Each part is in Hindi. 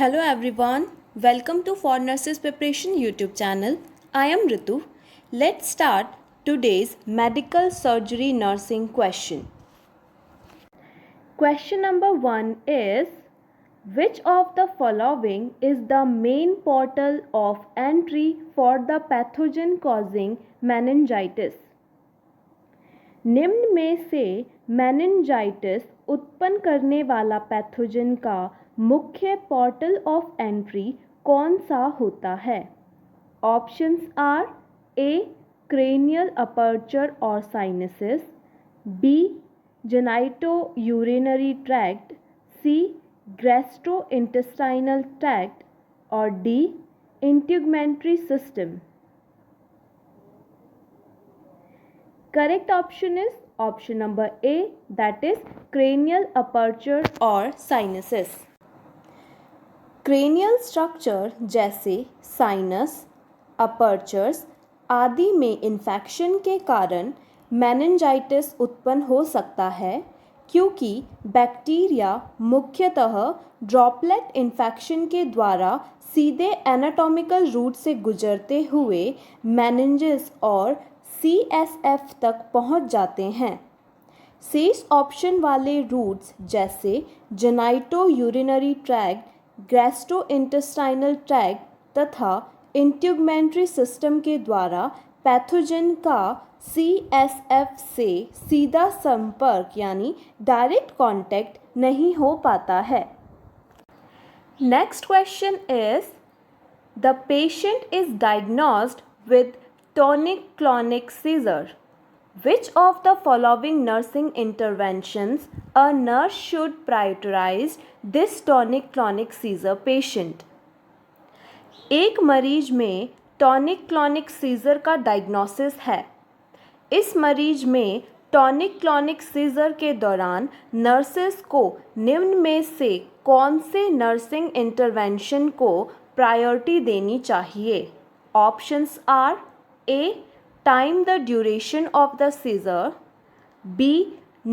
Hello everyone, welcome to For Nurses Preparation YouTube channel. I am Ritu. Let's start today's medical surgery nursing question. Question number 1 is, which of the following is the main portal of entry for the pathogen causing meningitis? निम्न में से मेनिंजाइटिस उत्पन्न करने वाला पैथोजन का मुख्य पोर्टल ऑफ एंट्री कौन सा होता है? Options are A cranial aperture और sinuses, B genitourinary tract, C gastrointestinal tract और D integumentary system. Correct option is option number A, that is cranial aperture or sinuses. Cranial structure जैसे साइनस, अपर्चर्स आदि में इन्फेक्शन के कारण मेनिंजाइटिस उत्पन्न हो सकता है क्योंकि बैक्टीरिया मुख्यतः ड्रॉपलेट इन्फेक्शन के द्वारा सीधे एनाटॉमिकल रूट से गुजरते हुए मेनिंजेस और CSF तक पहुंच जाते हैं. शेष ऑप्शन वाले रूट्स जैसे genito urinary tract, gastrointestinal tract तथा इंटीग्यूमेंट्री सिस्टम के द्वारा पैथोजन का CSF से सीधा संपर्क यानी डायरेक्ट कांटेक्ट नहीं हो पाता है. Next question is, the patient is diagnosed with tonic-clonic seizure. Which of the following nursing interventions a nurse should prioritize this tonic-clonic seizure patient? एक मरीज में टॉनिक-क्लॉनिक सीजर का डायग्नोसिस है. इस मरीज में टॉनिक-क्लॉनिक सीजर के दौरान नर्सेस को निम्न में से कौन से नर्सिंग इंटरवेंशन को प्रायोरिटी देनी चाहिए? Options are A. Time the duration of the seizure. B.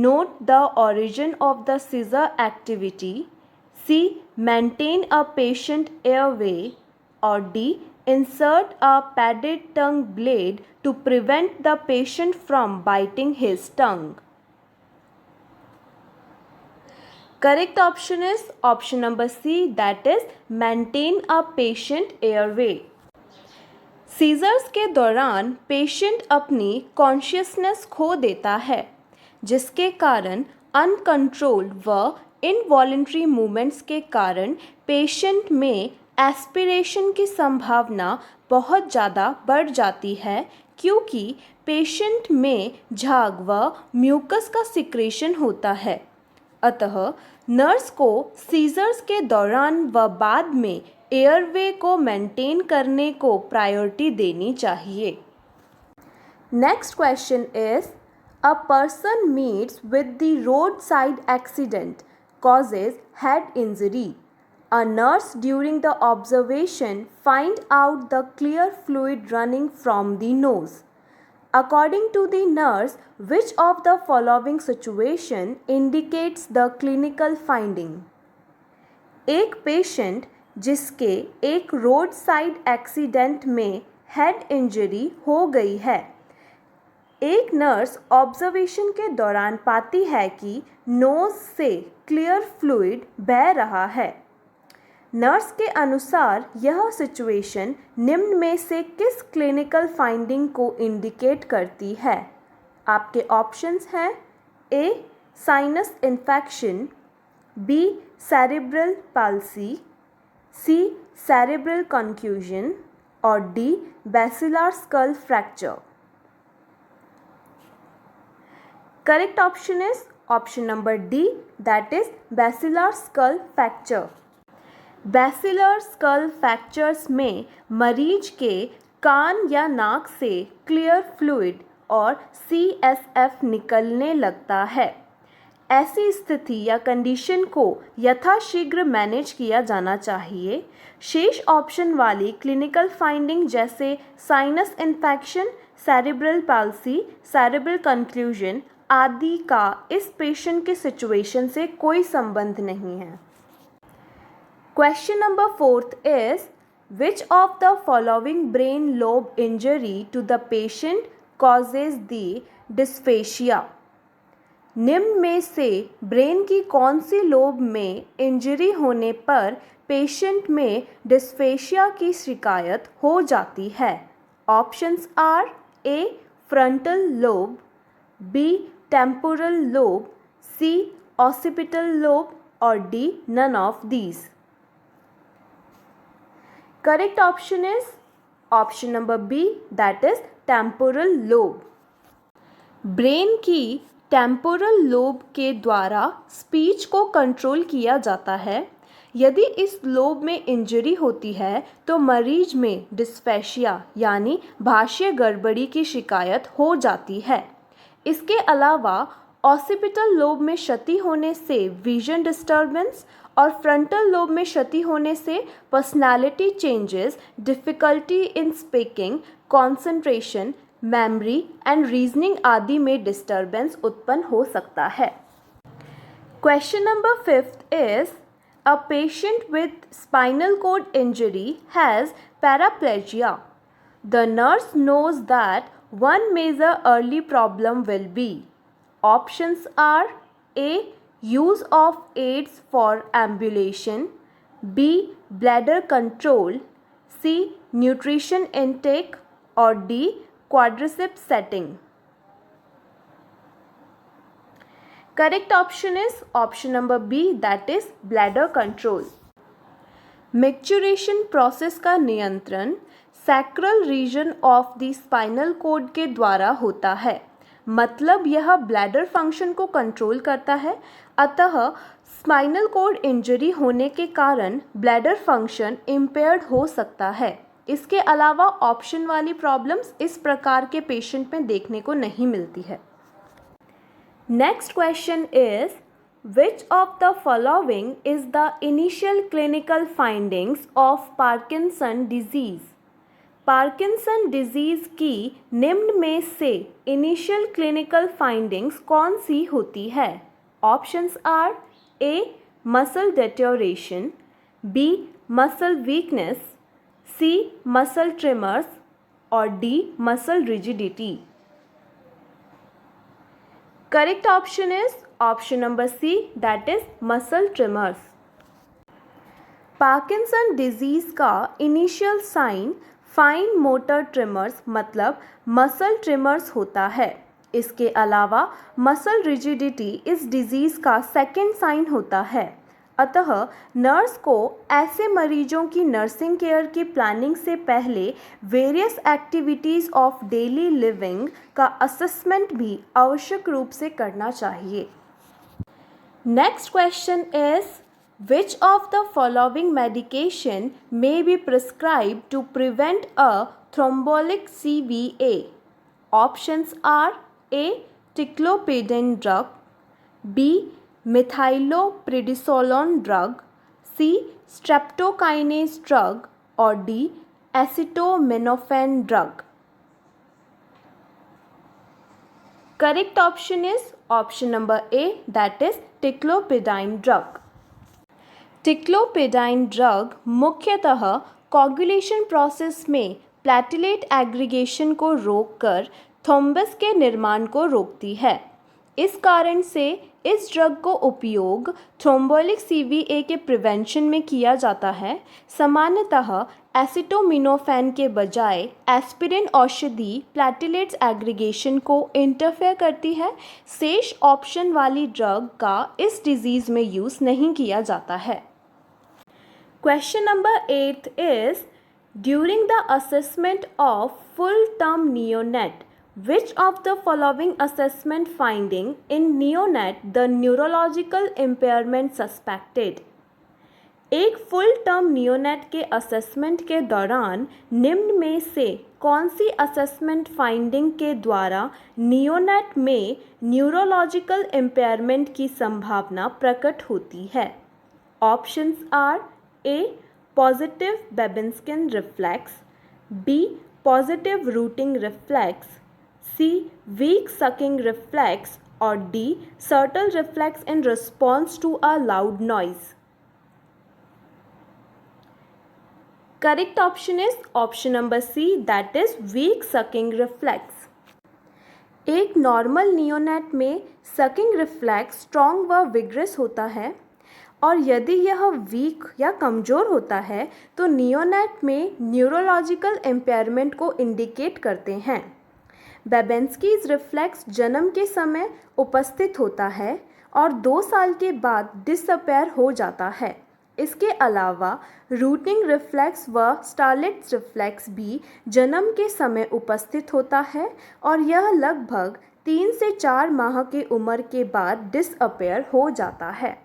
Note the origin of the seizure activity. C. Maintain a patient airway. Or D. Insert a padded tongue blade to prevent the patient from biting his tongue. Correct option is option number C, that is maintain a patient airway. Seizures के दौरान पेशेंट अपनी कॉन्शियसनेस खो देता है जिसके कारण अनकंट्रोल्ड व इनवॉलेंट्री मूवमेंट्स के कारण पेशेंट में एस्पिरेशन की संभावना बहुत ज़्यादा बढ़ जाती है क्योंकि पेशेंट में झाग व म्यूकस का सिक्रेशन होता है. अतः नर्स को सीजर्स के दौरान व बाद में एयरवे को मेंटेन करने को प्रायोरिटी देनी चाहिए. Next question is, a person meets with the road side accident causes head injury. A nurse during the observation find out the clear fluid running from the nose. According to the nurse, which of the following situation indicates the clinical finding? एक पेशेंट जिसके एक रोड साइड एक्सीडेंट में हेड इंजरी हो गई है. एक नर्स ऑब्जर्वेशन के दौरान पाती है कि नोज से क्लियर फ्लूइड बह रहा है. नर्स के अनुसार यह सिचुएशन निम्न में से किस क्लिनिकल फाइंडिंग को इंडिकेट करती है? आपके ऑप्शंस हैं A sinus infection, B cerebral palsy, C cerebral confusion और D basilar skull fracture. Correct option is option number D, that is basilar skull fracture. Basilar skull fractures में मरीज के कान या नाक से क्लियर फ्लूइड और CSF निकलने लगता है. ऐसी स्थिति या कंडीशन को यथाशीघ्र मैनेज किया जाना चाहिए. शेष ऑप्शन वाली क्लिनिकल फाइंडिंग जैसे sinus infection, cerebral palsy, cerebral conclusion आदि का इस पेशेंट के सिचुएशन से कोई संबंध नहीं है. Question number 4th is, which of the following brain lobe injury to the patient causes the dysphagia? निम्न में से ब्रेन की कौन सी लोब में इंजरी होने पर पेशेंट में डिस्फेशिया की शिकायत हो जाती है? Options are A frontal lobe, B temporal lobe, C occipital lobe और D none of these. Correct option is option number B, that is temporal lobe. Brain की टेम्पोरल लोब के द्वारा स्पीच को कंट्रोल किया जाता है. यदि इस लोब में इंजरी होती है तो मरीज में डिस्फेशिया यानी भाषीय गड़बड़ी की शिकायत हो जाती है. इसके अलावा ऑसिपिटल लोब में क्षति होने से विजन डिस्टर्बेंस और फ्रंटल लोब में क्षति होने से personality changes, difficulty in speaking, concentration, memory and reasoning आदि में डिस्टर्बेंस उत्पन्न हो सकता है. Question number 5th is, a patient with spinal cord injury has paraplegia. The nurse knows that one major early problem will be. Options are A. Use of aids for ambulation, B. Bladder control, C. Nutrition intake or D. Quadriceps setting. Correct option is option number B, that is bladder control. Maturation process का नियंत्रण sacral region of the spinal cord के द्वारा होता है. मतलब यह ब्लैडर फंक्शन को कंट्रोल करता है. अतः स्पाइनल कॉर्ड इंजरी होने के कारण ब्लैडर फंक्शन इम्पेयर्ड हो सकता है. इसके अलावा ऑप्शन वाली प्रॉब्लम्स इस प्रकार के पेशेंट में देखने को नहीं मिलती है. Next question is, which of the following is the initial clinical findings of Parkinson disease? Parkinson disease की निम्न में से इनिशियल क्लिनिकल फाइंडिंग्स कौन सी होती है? Options are A muscle deterioration, B muscle weakness, C muscle tremors और D muscle rigidity. Correct option is option number C, that is muscle tremors. Parkinson disease का initial sign fine motor tremors मतलब मसल ट्रिमर्स होता है. इसके अलावा मसल रिजिडिटी इस डिजीज़ का सेकेंड साइन होता है. अतः नर्स को ऐसे मरीजों की नर्सिंग केयर की प्लानिंग से पहले various activities of daily living का असेसमेंट भी आवश्यक रूप से करना चाहिए. Next question is, which of the following medication may be prescribed to prevent a thrombotic CVA? Options are A. Ticlopidine drug, B. Methyloprednisolone drug, C. Streptokinase drug or D. Acetaminophen drug. Correct option is option number A, that is ticlopidine drug. Ticlopidine drug मुख्यतः कोगुलेशन प्रोसेस में प्लेटलेट एग्रीगेशन को रोककर थ्रोम्बस के निर्माण को रोकती है. इस कारण से इस ड्रग को उपयोग थ्रोम्बोलिक सीवीए के प्रिवेंशन में किया जाता है. सामान्यतः एसिटोमिनोफेन के बजाय एस्पिरिन औषधि प्लेटलेट्स एग्रीगेशन को इंटरफेयर करती है. शेष ऑप्शन वाली ड्रग का इस डिजीज़ में यूज़ नहीं किया जाता है. Question number 8 is, during the assessment of full term neonate, which of the following assessment finding in neonate the neurological impairment suspected? एक फुल टर्म नियोनेट के असेसमेंट के दौरान निम्न में से कौन सी असेसमेंट फाइंडिंग के द्वारा नियोनेट में न्यूरोलॉजिकल इम्पेयरमेंट की संभावना प्रकट होती है? Options are A positive Babinski reflex, B positive rooting reflex, C. Weak sucking reflex or D. Subtle reflex in response to a loud noise. Correct option is option number C, that is weak sucking reflex. एक नॉर्मल नियोनेट में सकिंग रिफ्लेक्स स्ट्रॉन्ग व विग्रस होता है और यदि यह वीक या कमज़ोर होता है तो नियोनेट में न्यूरोलॉजिकल इम्पेयरमेंट को इंडिकेट करते हैं। बेबेंस्कीज रिफ्लेक्स जन्म के समय उपस्थित होता है और 2 साल के बाद डिसअपेयर हो जाता है। इसके अलावा रूटिंग रिफ्लेक्स व स्टार्लिट्स रिफ्लेक्स भी जन्म के समय उपस्थित होता है और यह लगभग 3 से 4 माह की उम्र के बाद डिसअपेयर हो जाता है।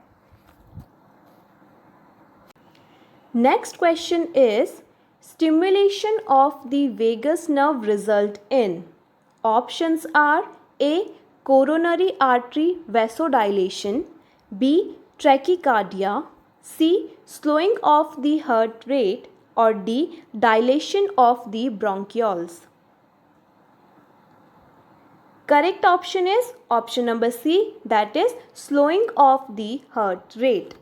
Next question is stimulation of the vagus nerve result in. Options are A coronary artery vasodilation, B tachycardia, C. Slowing of the heart rate, or D. Dilation of the bronchioles. Correct option is option number C, that is slowing of the heart rate.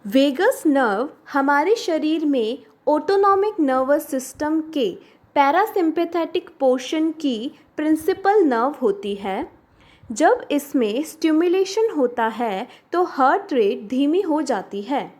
Vagus nerve हमारे शरीर में ऑटोनॉमिक नर्वस सिस्टम के पैरासिम्पैथेटिक पोर्शन की प्रिंसिपल नर्व होती है। जब इसमें स्टिमुलेशन होता है तो हार्ट रेट धीमी हो जाती है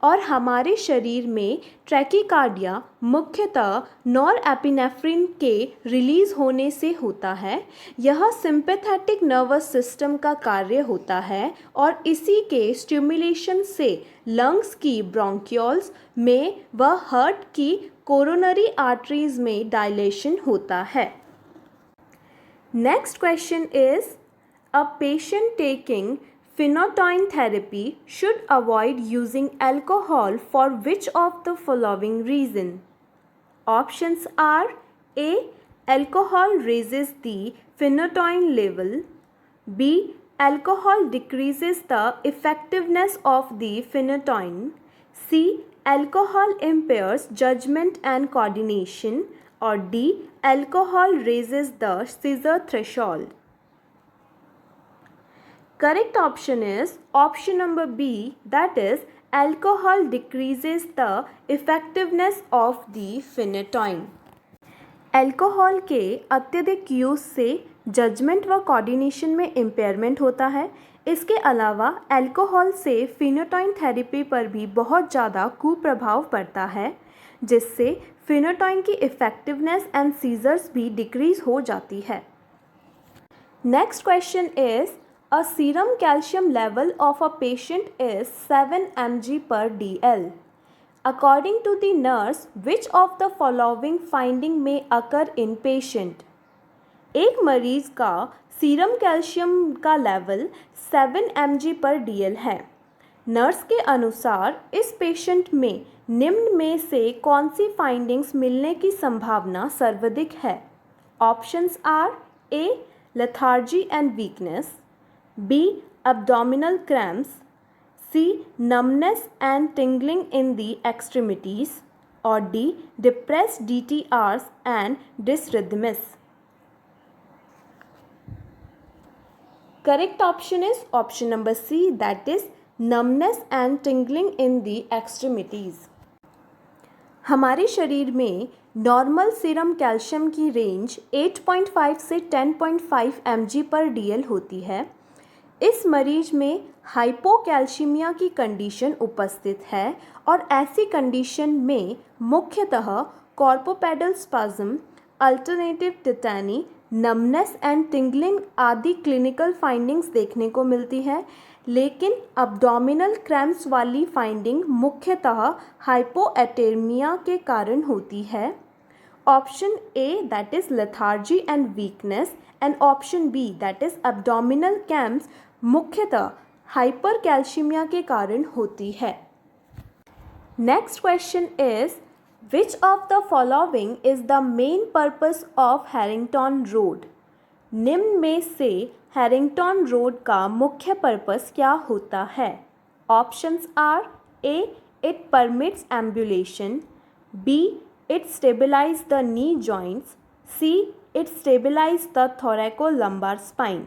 और हमारे शरीर में ट्रैकीकार्डिया मुख्यतः नॉरएपिनेफ्रिन के रिलीज़ होने से होता है। यह सिंपैथेटिक नर्वस सिस्टम का कार्य होता है और इसी के स्टिमुलेशन से लंग्स की ब्रोंकियोल्स में व हार्ट की कोरोनरी आर्टरीज में डायलेशन होता है। Next question is A patient taking phenytoin therapy should avoid using alcohol for which of the following reason? Options are A. Alcohol raises the phenytoin level, B. Alcohol decreases the effectiveness of the phenytoin, C. Alcohol impairs judgment and coordination, or D. Alcohol raises the seizure threshold. Correct option is option number B, that is alcohol decreases the effectiveness of the phenytoin. Alcohol के अत्यधिक यूज से जजमेंट व कोऑर्डिनेशन में इम्पेयरमेंट होता है। इसके अलावा अल्कोहल से फिनोटाइन थेरेपी पर भी बहुत ज़्यादा कुप्रभाव पड़ता है जिससे फिनोटाइन की इफ़ेक्टिवनेस एंड सीजर्स भी डिक्रीज हो जाती है। Next question is A serum calcium level of a patient is 7 mg per dl. According to the nurse, which of the following finding may occur in patient? एक मरीज का सीरम कैल्शियम का लेवल 7 mg पर dl है। नर्स के अनुसार इस पेशेंट में निम्न में से कौन सी फाइंडिंग्स मिलने की संभावना सर्वाधिक है? Options are A lethargy and weakness, B. Abdominal cramps, C. Numbness and tingling in the extremities, or D. Depressed DTRs and dysrhythmus. Correct option is option number C, that is numbness and tingling in the extremities. हमारे शरीर में नॉर्मल सीरम कैल्शियम की रेंज 8.5 से 10.5 mg पर dl होती है। इस मरीज में हाइपोकैल्शिमिया की कंडीशन उपस्थित है और ऐसी कंडीशन में मुख्यतः carpopedal spasm, alternative tetany, numbness and tingling आदि क्लिनिकल फाइंडिंग्स देखने को मिलती है, लेकिन अब्डोमिनल क्रैम्प्स वाली फाइंडिंग मुख्यतः हाइपोएटेमिया के कारण होती है। Option A, that is lethargy and weakness, and option B, that is abdominal cramps मुख्यतः हाइपरकैल्शिमिया के कारण होती है। Next question is which of the following is the main purpose of Harrington rod? निम्न में से हैरिंगटन रोड का मुख्य पर्पस क्या होता है? Options are A, it permits ambulation, B, it stabilize the knee joints, C, it stabilize the thoracolumbar spine,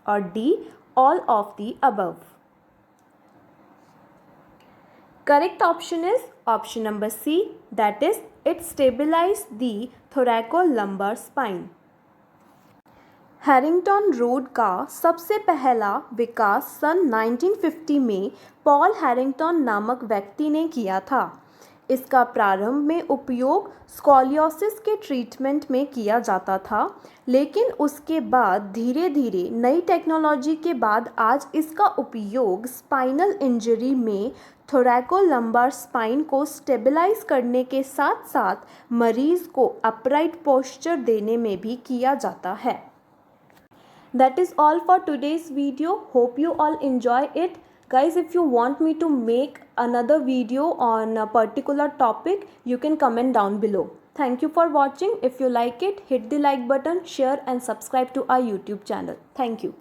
और D, all of the above. Correct option is option number C, that is, it stabilized the thoracolumbar spine. Harrington rod का सबसे पहला विकास सन 1950 में पॉल हैरिंगटन नामक व्यक्ति ने किया था। इसका प्रारंभ में उपयोग स्कॉलियोसिस के ट्रीटमेंट में किया जाता था, लेकिन उसके बाद धीरे धीरे नई टेक्नोलॉजी के बाद आज इसका उपयोग स्पाइनल इंजरी में थोरैकोलंबार स्पाइन को स्टेबलाइज करने के साथ साथ मरीज को अपराइट पोस्चर देने में भी किया जाता है। That is all for today's video. Hope you all enjoy it. Guys, if you want me to make another video on a particular topic, you can comment down below. Thank you for watching. If you like it, hit the like button, share and subscribe to our YouTube channel. Thank you.